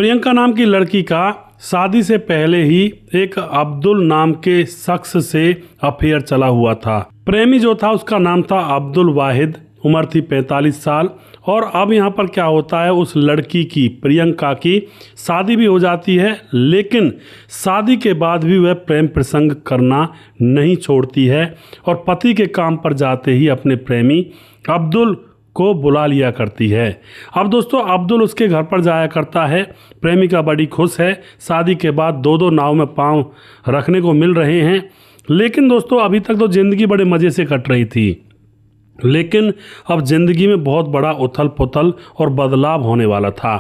प्रियंका नाम की लड़की का शादी से पहले ही एक अब्दुल नाम के शख्स से अफेयर चला हुआ था। प्रेमी जो था उसका नाम था अब्दुल वाहिद, उम्र थी 45 साल। और अब यहाँ पर क्या होता है, उस लड़की की, प्रियंका की शादी भी हो जाती है, लेकिन शादी के बाद भी वह प्रेम प्रसंग करना नहीं छोड़ती है और पति के काम पर जाते ही अपने प्रेमी अब्दुल को बुला लिया करती है। अब दोस्तों अब्दुल उसके घर पर जाया करता है। प्रेमिका बड़ी खुश है, शादी के बाद दो दो नाव में पांव रखने को मिल रहे हैं। लेकिन दोस्तों अभी तक तो ज़िंदगी बड़े मज़े से कट रही थी, लेकिन अब ज़िंदगी में बहुत बड़ा उथल पुथल और बदलाव होने वाला था।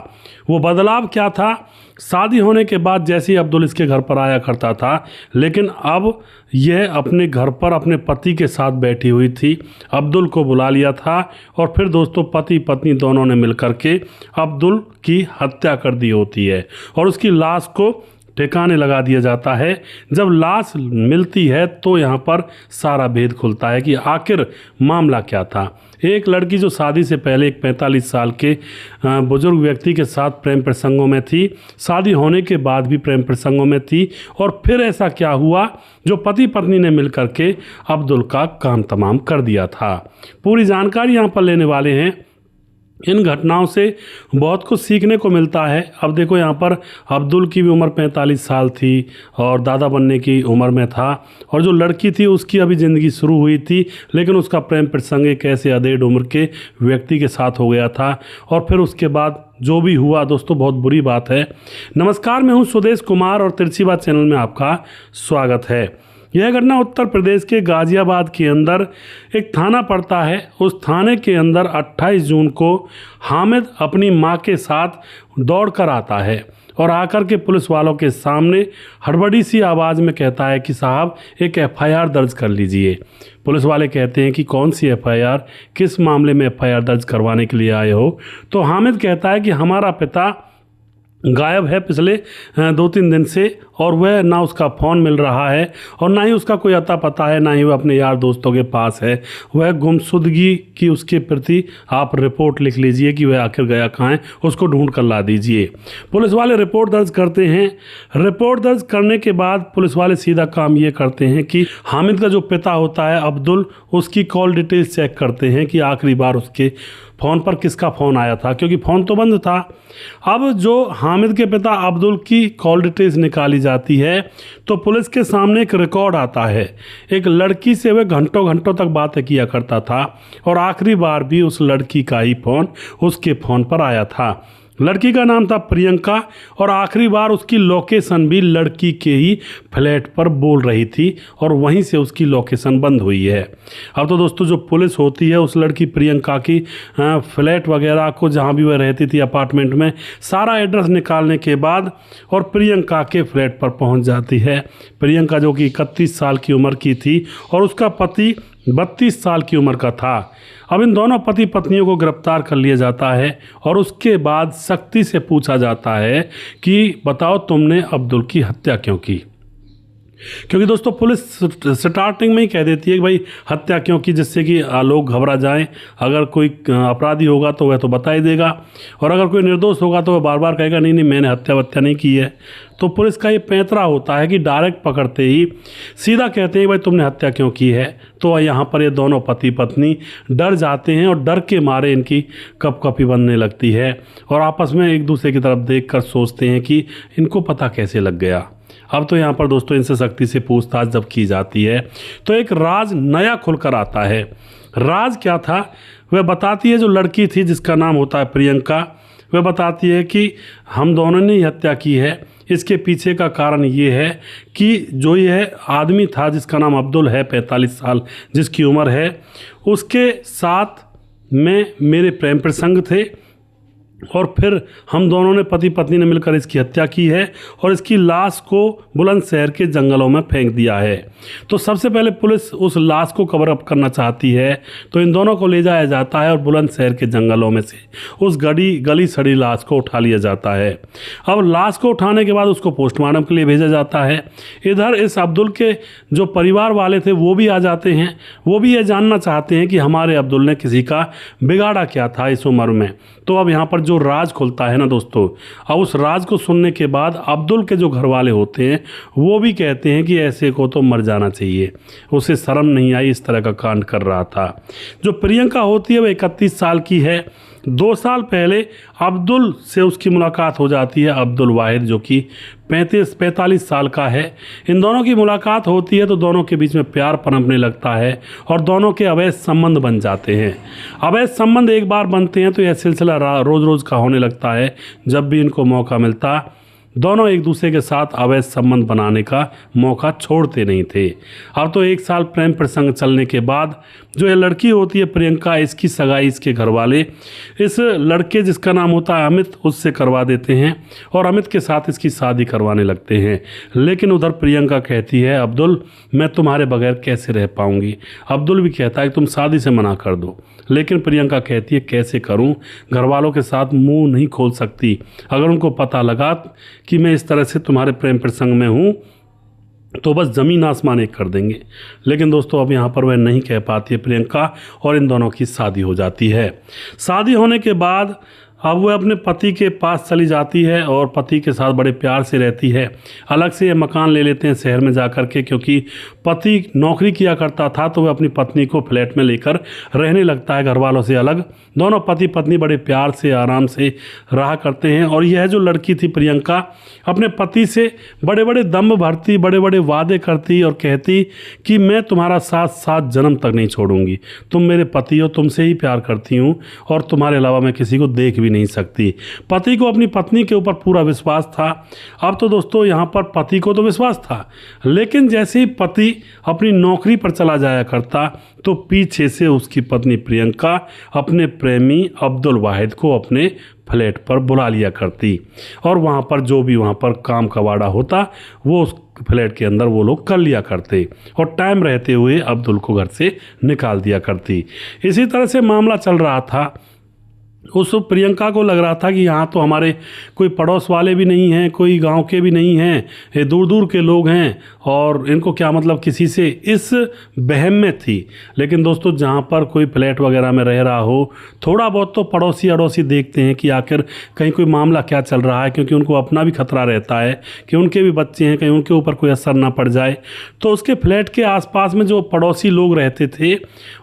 वो बदलाव क्या था, शादी होने के बाद जैसे ही अब्दुल इसके घर पर आया करता था, लेकिन अब यह अपने घर पर अपने पति के साथ बैठी हुई थी। अब्दुल को बुला लिया था और फिर दोस्तों पति पत्नी दोनों ने मिलकर के अब्दुल की हत्या कर दी होती है और उसकी लाश को ठिकाने लगा दिया जाता है। जब लाश मिलती है तो यहाँ पर सारा भेद खुलता है कि आखिर मामला क्या था। एक लड़की जो शादी से पहले एक 45 साल के बुजुर्ग व्यक्ति के साथ प्रेम प्रसंगों में थी, शादी होने के बाद भी प्रेम प्रसंगों में थी, और फिर ऐसा क्या हुआ जो पति पत्नी ने मिलकर के अब्दुल का काम तमाम कर दिया था। पूरी जानकारी यहाँ पर लेने वाले हैं। इन घटनाओं से बहुत कुछ सीखने को मिलता है। अब देखो यहाँ पर अब्दुल की भी उम्र 45 साल थी और दादा बनने की उम्र में था, और जो लड़की थी उसकी अभी ज़िंदगी शुरू हुई थी, लेकिन उसका प्रेम प्रसंग एक ऐसे अधेड़ उम्र के व्यक्ति के साथ हो गया था। और फिर उसके बाद जो भी हुआ दोस्तों बहुत बुरी बात है। नमस्कार, मैं हूँ सुदेश कुमार और तिरछी बात चैनल में आपका स्वागत है। यह घटना उत्तर प्रदेश के गाज़ियाबाद के अंदर एक थाना पड़ता है। उस थाने के अंदर 28 जून को हामिद अपनी मां के साथ दौड़ कर आता है और आकर के पुलिस वालों के सामने हड़बड़ी सी आवाज़ में कहता है कि साहब एक FIR दर्ज कर लीजिए। पुलिस वाले कहते हैं कि कौन सी FIR, किस मामले में FIR दर्ज करवाने के लिए आए हो? तो हामिद कहता है कि हमारा पिता गायब है पिछले 2-3 दिन से, और वह ना उसका फ़ोन मिल रहा है और ना ही उसका कोई अता पता है, ना ही वह अपने यार दोस्तों के पास है। वह गुमशुदगी की उसके प्रति आप रिपोर्ट लिख लीजिए कि वह आखिर गया कहाँ है, उसको ढूंढ कर ला दीजिए। पुलिस वाले रिपोर्ट दर्ज करते हैं। रिपोर्ट दर्ज करने के बाद पुलिस वाले सीधा काम ये करते हैं कि हामिद का जो पिता होता है अब्दुल, उसकी कॉल डिटेल्स चेक करते हैं कि आखिरी बार उसके फ़ोन पर किसका फ़ोन आया था, क्योंकि फ़ोन तो बंद था। अब जो हामिद के पिता अब्दुल की कॉल डिटेल्स निकाली जाती है तो पुलिस के सामने एक रिकॉर्ड आता है। एक लड़की से वह घंटों घंटों तक बातें किया करता था और आखिरी बार भी उस लड़की का ही फ़ोन उसके फ़ोन पर आया था। लड़की का नाम था प्रियंका और आखिरी बार उसकी लोकेशन भी लड़की के ही फ्लैट पर बोल रही थी और वहीं से उसकी लोकेशन बंद हुई है। अब तो दोस्तों जो पुलिस होती है उस लड़की प्रियंका की फ्लैट वगैरह को, जहां भी वह रहती थी अपार्टमेंट में, सारा एड्रेस निकालने के बाद और प्रियंका के फ्लैट पर पहुंच जाती है। प्रियंका जो कि 31 साल की उम्र की थी और उसका पति 32 साल की उम्र का था। अब इन दोनों पति पत्नियों को गिरफ्तार कर लिया जाता है और उसके बाद सख्ती से पूछा जाता है कि बताओ तुमने अब्दुल की हत्या क्यों की। क्योंकि दोस्तों पुलिस स्टार्टिंग में ही कह देती है कि भाई हत्या क्यों की, जिससे कि लोग घबरा जाएं। अगर कोई अपराधी होगा तो वह तो बता ही देगा, और अगर कोई निर्दोष होगा तो वह बार बार कहेगा नहीं नहीं मैंने हत्या नहीं की है। तो पुलिस का ये पैंतरा होता है कि डायरेक्ट पकड़ते ही सीधा कहते हैं भाई तुमने हत्या क्यों की है। तो यहाँ पर ये दोनों पति पत्नी डर जाते हैं और डर के मारे इनकी कपकपी बनने लगती है और आपस में एक दूसरे की तरफ देखकर सोचते हैं कि इनको पता कैसे लग गया। अब तो यहाँ पर दोस्तों इनसे सख्ती से पूछताछ जब की जाती है तो एक राज नया खुलकर आता है। राज क्या था, वह बताती है जो लड़की थी जिसका नाम होता है प्रियंका, वह बताती है कि हम दोनों ने ही हत्या की है। इसके पीछे का कारण ये है कि जो यह आदमी था जिसका नाम अब्दुल है, 45 साल जिसकी उम्र है, उसके साथ में मेरे प्रेम प्रसंग थे और फिर हम दोनों ने पति पत्नी ने मिलकर इसकी हत्या की है और इसकी लाश को बुलंदशहर के जंगलों में फेंक दिया है। तो सबसे पहले पुलिस उस लाश को कवर अप करना चाहती है, तो इन दोनों को ले जाया जाता है और बुलंदशहर के जंगलों में से उस गली सड़ी लाश को उठा लिया जाता है। अब लाश को उठाने के बाद उसको पोस्टमार्टम के लिए भेजा जाता है। इधर इस अब्दुल के जो परिवार वाले थे वो भी आ जाते हैं। वो भी ये जानना चाहते हैं कि हमारे अब्दुल ने किसी का बिगाड़ा क्या था इस उम्र में। तो अब यहाँ पर जो राज खुलता है ना दोस्तों, अब उस राज को सुनने के बाद अब्दुल के जो घर वाले होते हैं वो भी कहते हैं कि ऐसे को तो मर जाना चाहिए, उसे शर्म नहीं आई इस तरह का कांड कर रहा था। जो प्रियंका होती है वो 31 साल की है। 2 साल पहले अब्दुल से उसकी मुलाकात हो जाती है, अब्दुल वाहिद जो कि 45 साल का है। इन दोनों की मुलाकात होती है तो दोनों के बीच में प्यार पनपने लगता है और दोनों के अवैध संबंध बन जाते हैं। अवैध संबंध एक बार बनते हैं तो यह सिलसिला रोज़ रोज़ का होने लगता है। जब भी इनको मौका मिलता दोनों एक दूसरे के साथ अवैध संबंध बनाने का मौका छोड़ते नहीं थे। अब तो 1 साल प्रेम प्रसंग चलने के बाद जो ये लड़की होती है प्रियंका, इसकी सगाई इसके घर वाले इस लड़के जिसका नाम होता है अमित उससे करवा देते हैं और अमित के साथ इसकी शादी करवाने लगते हैं। लेकिन उधर प्रियंका कहती है अब्दुल मैं तुम्हारे बगैर कैसे रह पाऊंगी। अब्दुल भी कहता है कि तुम शादी से मना कर दो, लेकिन प्रियंका कहती है कैसे करूं, घर वालों के साथ मुंह नहीं खोल सकती। अगर उनको पता लगा कि मैं इस तरह से तुम्हारे प्रेम प्रसंग में हूं तो बस ज़मीन आसमान एक कर देंगे। लेकिन दोस्तों अब यहाँ पर वह नहीं कह पाती है प्रियंका और इन दोनों की शादी हो जाती है। शादी होने के बाद अब वह अपने पति के पास चली जाती है और पति के साथ बड़े प्यार से रहती है। अलग से ये मकान ले लेते हैं शहर में जा कर के, क्योंकि पति नौकरी किया करता था तो वह अपनी पत्नी को फ्लैट में लेकर रहने लगता है घर वालों से अलग। दोनों पति पत्नी बड़े प्यार से आराम से रहा करते हैं। और यह जो लड़की थी प्रियंका अपने पति से बड़े बड़े दम भरती, बड़े बड़े वादे करती और कहती कि मैं तुम्हारा साथ 7 जन्म तक नहीं छोड़ूंगी, तुम मेरे पति हो, तुमसे ही प्यार करती हूँ और तुम्हारे अलावा मैं किसी को देख भी नहीं सकती। पति को अपनी पत्नी के ऊपर पूरा विश्वास था। अब तो दोस्तों यहाँ पर पति को तो विश्वास था, लेकिन जैसे ही पति अपनी नौकरी पर चला जाया करता तो पीछे से उसकी पत्नी प्रियंका अपने प्रेमी अब्दुल वाहिद को अपने फ्लैट पर बुला लिया करती और वहाँ पर जो भी वहाँ पर काम कबाड़ा होता वो उस फ्लैट के अंदर वो लोग कर लिया करते और टाइम रहते हुए अब्दुल को घर से निकाल दिया करती। इसी तरह से मामला चल रहा था। उस प्रियंका को लग रहा था कि यहाँ तो हमारे कोई पड़ोस वाले भी नहीं हैं, कोई गांव के भी नहीं हैं, ये दूर दूर के लोग हैं और इनको क्या मतलब किसी से, इस बहम में थी। लेकिन दोस्तों जहाँ पर कोई फ्लैट वगैरह में रह रहा हो थोड़ा बहुत तो पड़ोसी अड़ोसी देखते हैं कि आखिर कहीं कोई मामला क्या चल रहा है, क्योंकि उनको अपना भी खतरा रहता है कि उनके भी बच्चे हैं, कहीं उनके ऊपर कोई असर ना पड़ जाए। तो उसके फ्लैट के आसपास में जो पड़ोसी लोग रहते थे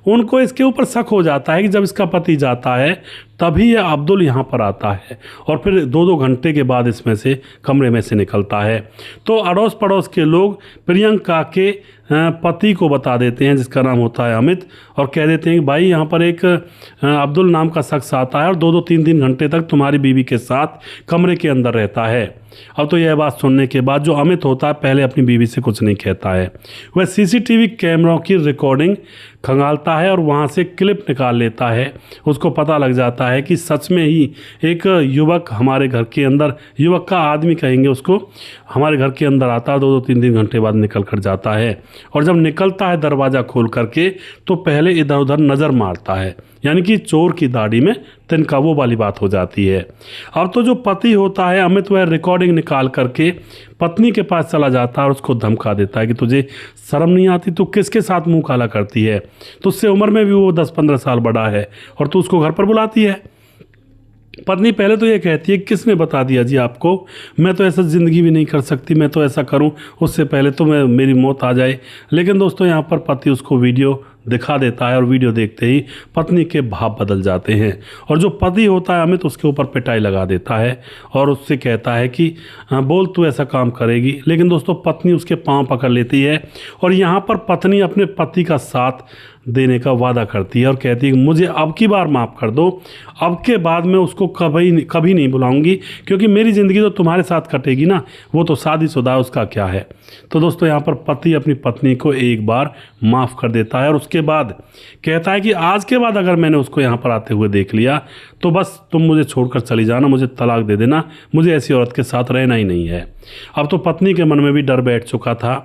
उनको इसके ऊपर शक हो जाता है कि जब इसका पति जाता है तभी यह अब्दुल यहाँ पर आता है और फिर 2-2 घंटे के बाद इसमें से कमरे में से निकलता है। तो अड़ोस पड़ोस के लोग प्रियंका के पति को बता देते हैं जिसका नाम होता है अमित और कह देते हैं कि भाई यहाँ पर एक अब्दुल नाम का शख्स आता है और 2-2 3-3 घंटे तक तुम्हारी बीवी के साथ कमरे के अंदर रहता है। अब तो यह बात सुनने के बाद जो अमित होता है पहले अपनी बीवी से कुछ नहीं कहता है, वह सीसीटीवी कैमरों की रिकॉर्डिंग खंगालता है और वहाँ से क्लिप निकाल लेता है। उसको पता लग जाता है कि सच में ही एक युवक हमारे घर के अंदर, युवक का आदमी कहेंगे उसको, हमारे घर के अंदर आता है, 2-2 3-3 घंटे बाद निकल कर जाता है। और जब निकलता है दरवाज़ा खोल करके तो पहले इधर उधर नज़र मारता है, यानी कि चोर की दाढ़ी में तिनका, वो वाली बात हो जाती है। अब तो जो पति होता है अमित वह रिकॉर्डिंग निकाल करके पत्नी के पास चला जाता है और उसको धमका देता है कि तुझे शर्म नहीं आती, तू किसके साथ मुंह काला करती है, तुझसे उम्र में भी वो 10-15 साल बड़ा है और तू उसको घर पर बुलाती है। पत्नी पहले तो ये कहती है किसने बता दिया जी आपको, मैं तो ऐसा ज़िंदगी भी नहीं कर सकती, मैं तो ऐसा करूं उससे पहले तो मेरी मौत आ जाए। लेकिन दोस्तों यहाँ पर पति उसको वीडियो दिखा देता है और वीडियो देखते ही पत्नी के भाव बदल जाते हैं और जो पति होता है अमित उसके ऊपर पिटाई लगा देता है और उससे कहता है कि बोल तू ऐसा काम करेगी। लेकिन दोस्तों पत्नी उसके पांव पकड़ लेती है और यहाँ पर पत्नी अपने पति का साथ देने का वादा करती है और कहती है कि मुझे अब की बार माफ़ कर दो, अब के बाद मैं उसको कभी नहीं बुलाऊंगी, क्योंकि मेरी ज़िंदगी तो तुम्हारे साथ कटेगी ना, वो तो शादीशुदा है, उसका क्या है। तो दोस्तों यहाँ पर पति अपनी पत्नी को एक बार माफ़ कर देता है और उसके बाद कहता है कि आज के बाद अगर मैंने उसको यहाँ पर आते हुए देख लिया तो बस तुम मुझे छोड़कर चली जाना, मुझे तलाक दे देना, मुझे ऐसी औरत के साथ रहना ही नहीं है। अब तो पत्नी के मन में भी डर बैठ चुका था।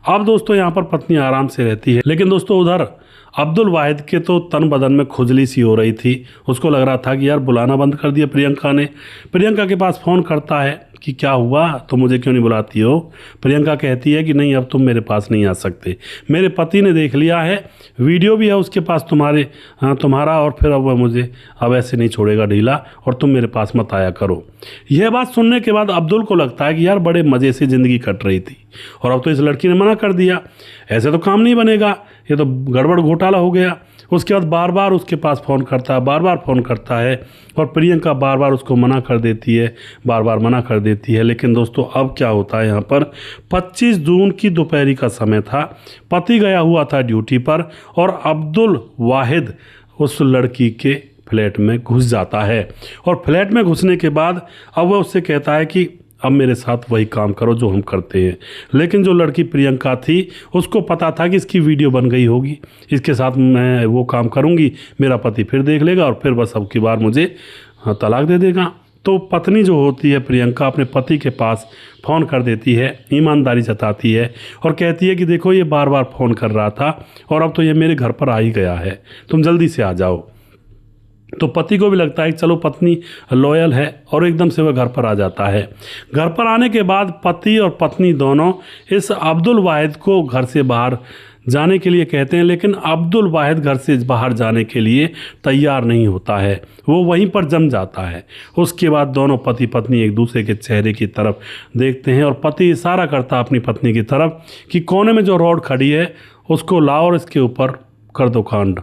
अब दोस्तों यहाँ पर पत्नी आराम से रहती है, लेकिन दोस्तों उधर अब्दुल वाहिद के तो तन बदन में खुजली सी हो रही थी। उसको लग रहा था कि यार बुलाना बंद कर दिया प्रियंका ने। प्रियंका के पास फ़ोन करता है, कि क्या हुआ, तो मुझे क्यों नहीं बुलाती हो। प्रियंका कहती है कि नहीं, अब तुम मेरे पास नहीं आ सकते, मेरे पति ने देख लिया है, वीडियो भी है उसके पास तुम्हारा, और फिर अब वह मुझे अब ऐसे नहीं छोड़ेगा ढीला, और तुम मेरे पास मत आया करो। यह बात सुनने के बाद अब्दुल को लगता है कि यार बड़े मज़े से ज़िंदगी कट रही थी और अब तो इस लड़की ने मना कर दिया, ऐसे तो काम नहीं बनेगा, ये तो गड़बड़ घोटाला हो गया। उसके बाद बार बार उसके पास फ़ोन करता है, बार बार फ़ोन करता है, और प्रियंका बार बार उसको मना कर देती है, बार बार मना कर देती है। लेकिन दोस्तों अब क्या होता है, यहाँ पर 25 जून की दोपहरी का समय था, पति गया हुआ था ड्यूटी पर, और अब्दुल वाहिद उस लड़की के फ्लैट में घुस जाता है। और फ्लैट में घुसने के बाद अब वह उससे कहता है कि अब मेरे साथ वही काम करो जो हम करते हैं। लेकिन जो लड़की प्रियंका थी उसको पता था कि इसकी वीडियो बन गई होगी, इसके साथ मैं वो काम करूंगी, मेरा पति फिर देख लेगा और फिर बस अब की बार मुझे तलाक दे देगा। तो पत्नी जो होती है प्रियंका अपने पति के पास फ़ोन कर देती है, ईमानदारी जताती है और कहती है कि देखो ये बार बार फ़ोन कर रहा था और अब तो ये मेरे घर पर आ ही गया है, तुम जल्दी से आ जाओ। तो पति को भी लगता है कि चलो पत्नी लॉयल है, और एकदम से वह घर पर आ जाता है। घर पर आने के बाद पति और पत्नी दोनों इस अब्दुल वाहिद को घर से बाहर जाने के लिए कहते हैं, लेकिन अब्दुल वाहिद घर से बाहर जाने के लिए तैयार नहीं होता है, वो वहीं पर जम जाता है। उसके बाद दोनों पति पत्नी एक दूसरे के चेहरे की तरफ देखते हैं और पति इशारा करता अपनी पत्नी की तरफ कि कोने में जो रॉड खड़ी है उसको लाओ और इसके ऊपर कर दो कांड।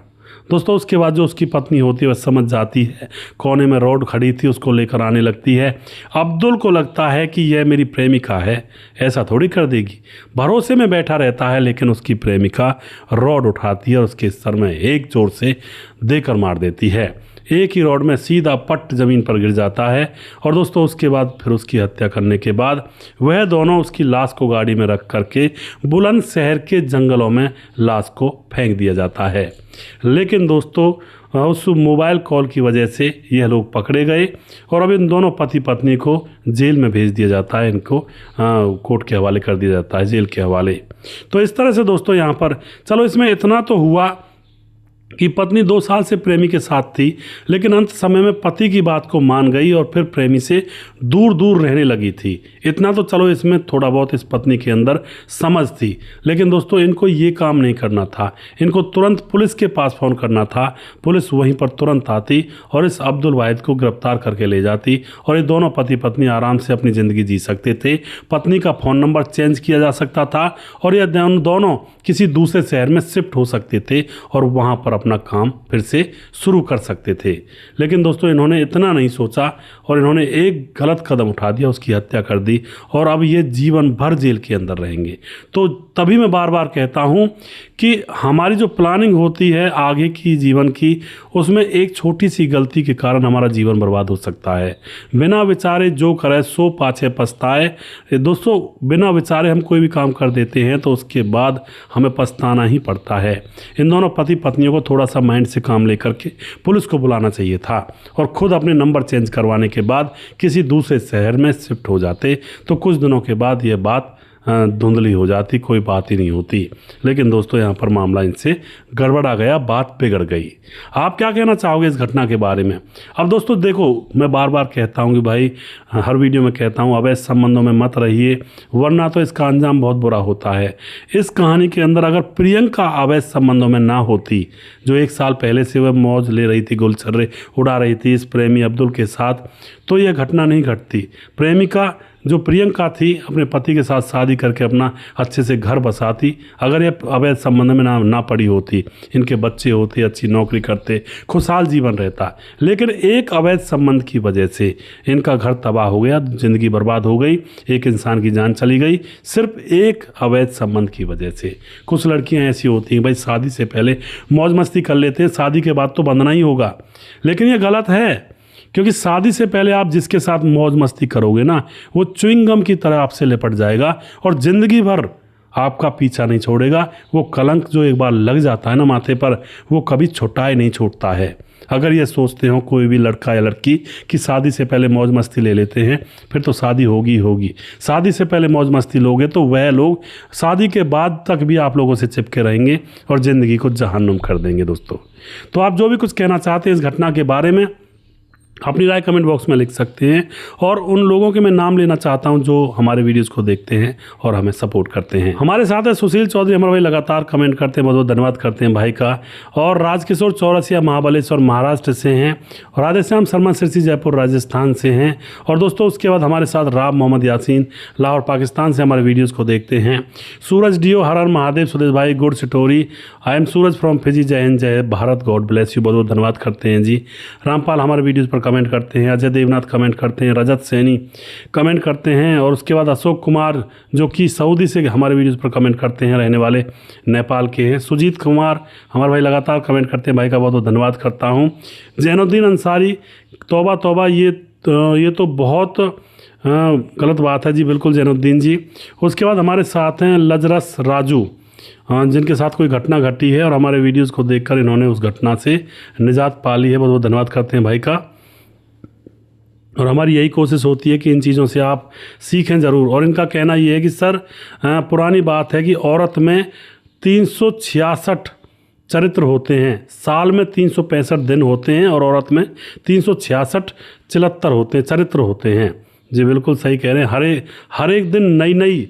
दोस्तों उसके बाद जो उसकी पत्नी होती है वह समझ जाती है, कोने में रॉड खड़ी थी उसको लेकर आने लगती है। अब्दुल को लगता है कि यह मेरी प्रेमिका है, ऐसा थोड़ी कर देगी, भरोसे में बैठा रहता है, लेकिन उसकी प्रेमिका रॉड उठाती है और उसके सर में एक जोर से देकर मार देती है। एक ही रॉड में सीधा पट ज़मीन पर गिर जाता है। और दोस्तों उसके बाद फिर उसकी हत्या करने के बाद वह दोनों उसकी लाश को गाड़ी में रख करके बुलंदशहर के जंगलों में लाश को फेंक दिया जाता है। लेकिन दोस्तों उस मोबाइल कॉल की वजह से यह लोग पकड़े गए और अब इन दोनों पति पत्नी को जेल में भेज दिया जाता है, इनको कोर्ट के हवाले कर दिया जाता है, जेल के हवाले। तो इस तरह से दोस्तों यहाँ पर चलो इसमें इतना तो हुआ कि पत्नी 2 साल से प्रेमी के साथ थी, लेकिन अंत समय में पति की बात को मान गई और फिर प्रेमी से दूर दूर रहने लगी थी। इतना तो चलो इसमें थोड़ा बहुत इस पत्नी के अंदर समझ थी, लेकिन दोस्तों इनको ये काम नहीं करना था, इनको तुरंत पुलिस के पास फ़ोन करना था। पुलिस वहीं पर तुरंत आती और इस अब्दुल वाहिद को गिरफ्तार करके ले जाती और ये दोनों पति पत्नी आराम से अपनी ज़िंदगी जी सकते थे। पत्नी का फ़ोन नंबर चेंज किया जा सकता था और ये दोनों किसी दूसरे शहर में शिफ्ट हो सकते थे और वहाँ पर अपना काम फिर से शुरू कर सकते थे। लेकिन दोस्तों इन्होंने इतना नहीं सोचा और इन्होंने एक गलत कदम उठा दिया, उसकी हत्या कर दी और अब ये जीवन भर जेल के अंदर रहेंगे। तो तभी मैं बार बार कहता हूँ कि हमारी जो प्लानिंग होती है आगे की जीवन की, उसमें एक छोटी सी गलती के कारण हमारा जीवन बर्बाद हो सकता है। बिना विचारे जो करे सो पाछे पछताए। दोस्तों बिना विचारे हम कोई भी काम कर देते हैं तो उसके बाद हमें पछताना ही पड़ता है। इन दोनों पति पत्नियों को थोड़ा सा माइंड से काम लेकर के पुलिस को बुलाना चाहिए था और खुद अपने नंबर चेंज करवाने के बाद किसी दूसरे शहर में शिफ्ट हो जाते तो कुछ दिनों के बाद ये बात धुंधली हो जाती, कोई बात ही नहीं होती। लेकिन दोस्तों यहाँ पर मामला इनसे गड़बड़ा गया, बात बिगड़ गई। आप क्या कहना चाहोगे इस घटना के बारे में? अब दोस्तों देखो मैं बार बार कहता हूँ कि भाई हर वीडियो में कहता हूँ अवैध संबंधों में मत रहिए, वरना तो इसका अंजाम बहुत बुरा होता है। इस कहानी के अंदर अगर प्रियंका अवैध संबंधों में ना होती, जो 1 साल पहले से वह मौज ले रही थी, गुलछर्रे उड़ा रही थी इस प्रेमी अब्दुल के साथ, तो यह घटना नहीं घटती। प्रेमिका जो प्रियंका थी अपने पति के साथ शादी करके अपना अच्छे से घर बसाती, अगर ये अवैध संबंध में ना पड़ी होती, इनके बच्चे होते, अच्छी नौकरी करते, खुशहाल जीवन रहता। लेकिन एक अवैध संबंध की वजह से इनका घर तबाह हो गया, ज़िंदगी बर्बाद हो गई, एक इंसान की जान चली गई सिर्फ एक अवैध संबंध की वजह से। कुछ लड़कियां ऐसी होती हैं भाई शादी से पहले मौज मस्ती कर लेते हैं, शादी के बाद तो बंधना ही होगा। लेकिन ये गलत है, क्योंकि शादी से पहले आप जिसके साथ मौज मस्ती करोगे ना, वो च्युइंगम की तरह आपसे लिपट जाएगा और ज़िंदगी भर आपका पीछा नहीं छोड़ेगा। वो कलंक जो एक बार लग जाता है ना माथे पर, वो कभी छुटाए नहीं छूटता है। अगर ये सोचते हो कोई भी लड़का या लड़की कि शादी से पहले मौज मस्ती ले लेते हैं, फिर तो शादी होगी होगी। शादी से पहले मौज मस्ती लोगे तो वह लोग शादी के बाद तक भी आप लोगों से चिपके रहेंगे और ज़िंदगी को जहन्नुम कर देंगे। दोस्तों तो आप जो भी कुछ कहना चाहते हैं इस घटना के बारे में अपनी राय कमेंट बॉक्स में लिख सकते हैं। और उन लोगों के मैं नाम लेना चाहता हूं जो हमारे वीडियोस को देखते हैं और हमें सपोर्ट करते हैं। हमारे साथ है सुशील चौधरी, हमारे भाई लगातार कमेंट करते हैं, बहुत बहुत धन्यवाद करते हैं भाई का। और राजकिशोर चौरसिया महाबलेश्वर महाराष्ट्र से हैं, और राधेश्याम शर्मा सिरसी जयपुर राजस्थान से हैं। और दोस्तों उसके बाद हमारे साथ राब मोहम्मद यासीन लाहौर पाकिस्तान से हमारे वीडियोज़ को देखते हैं। सूरज डीओ हर हर महादेव, सुदेश भाई good story, I am Suraj from Fiji, जय हिंद जय भारत, गॉड ब्लेस यू, बहुत बहुत धन्यवाद करते हैं जी। रामपाल हमारे वीडियोज़ पर कमेंट करते हैं, अजय देवनाथ कमेंट करते हैं, रजत सैनी कमेंट करते हैं। और उसके बाद अशोक कुमार जो कि सऊदी से हमारे वीडियोज़ पर कमेंट करते हैं, रहने वाले नेपाल के हैं। सुजीत कुमार हमारे भाई लगातार कमेंट करते हैं, भाई का बहुत बहुत धन्यवाद करता हूँ। जैनुद्दीन अंसारी, तौबा तौबा, ये तो बहुत गलत बात है जी, बिल्कुल जैनुद्दीन जी। उसके बाद हमारे साथ हैं लजरस राजू, जिनके साथ कोई घटना घटी है और हमारे वीडियोज़ को देखकर इन्होंने उस घटना से निजात पा ली है, बहुत बहुत धन्यवाद करते हैं भाई का। और हमारी यही कोशिश होती है कि इन चीज़ों से आप सीखें ज़रूर। और इनका कहना ये है कि सर पुरानी बात है कि औरत में 366 चरित्र होते हैं, साल में 365 दिन होते हैं, और औरत में 366 चरित्र होते हैं। जी बिल्कुल सही कह रहे हैं, हर एक दिन नई नई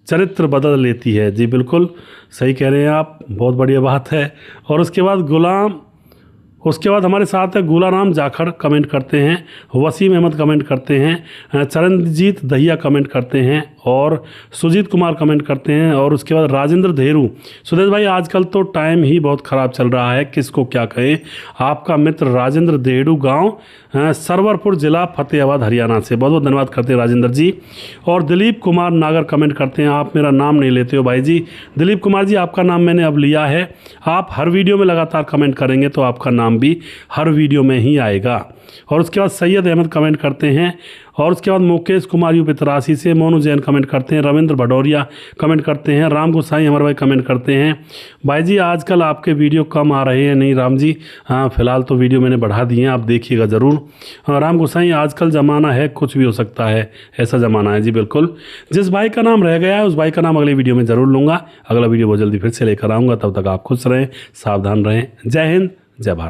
चरित्र बदल लेती है। जी बिल्कुल सही कह रहे हैं आप, बहुत बढ़िया बात है। और उसके बाद हमारे साथ है गुलाराम जाखड़ कमेंट करते हैं, वसीम अहमद कमेंट करते हैं, चरणजीत दहिया कमेंट करते हैं, और सुजीत कुमार कमेंट करते हैं। और उसके बाद राजेंद्र धेरू, सुदेश भाई आजकल तो टाइम ही बहुत ख़राब चल रहा है, किसको क्या कहें। आपका मित्र राजेंद्र धेरू, गांव सरवरपुर, जिला फतेहाबाद, हरियाणा से, बहुत बहुत धन्यवाद करते हैं राजेंद्र जी। और दिलीप कुमार नागर कमेंट करते हैं, आप मेरा नाम नहीं लेते हो भाई जी। दिलीप कुमार जी आपका नाम मैंने अब लिया है, आप हर वीडियो में लगातार कमेंट करेंगे तो आपका नाम भी हर वीडियो में ही आएगा। और उसके बाद सैयद अहमद कमेंट करते हैं। और उसके बाद मुकेश कुमार यू पितरासी से, मोनू जैन कमेंट करते हैं, रविंद्र भडौरिया कमेंट करते हैं, राम गोसाई हमारे भाई कमेंट करते हैं, भाई जी आजकल आपके वीडियो कम आ रहे हैं। नहीं राम जी, हाँ फिलहाल तो वीडियो मैंने बढ़ा दिए हैं, आप देखिएगा ज़रूर। राम गोसाई आजकल ज़माना है, कुछ भी हो सकता है, ऐसा ज़माना है जी बिल्कुल। जिस भाई का नाम रह गया है उस भाई का नाम अगले वीडियो में ज़रूर लूँगा। अगला वीडियो बहुत जल्दी फिर से लेकर आऊँगा, तब तक आप खुश रहें, सावधान रहें। जय हिंद, जय भारत।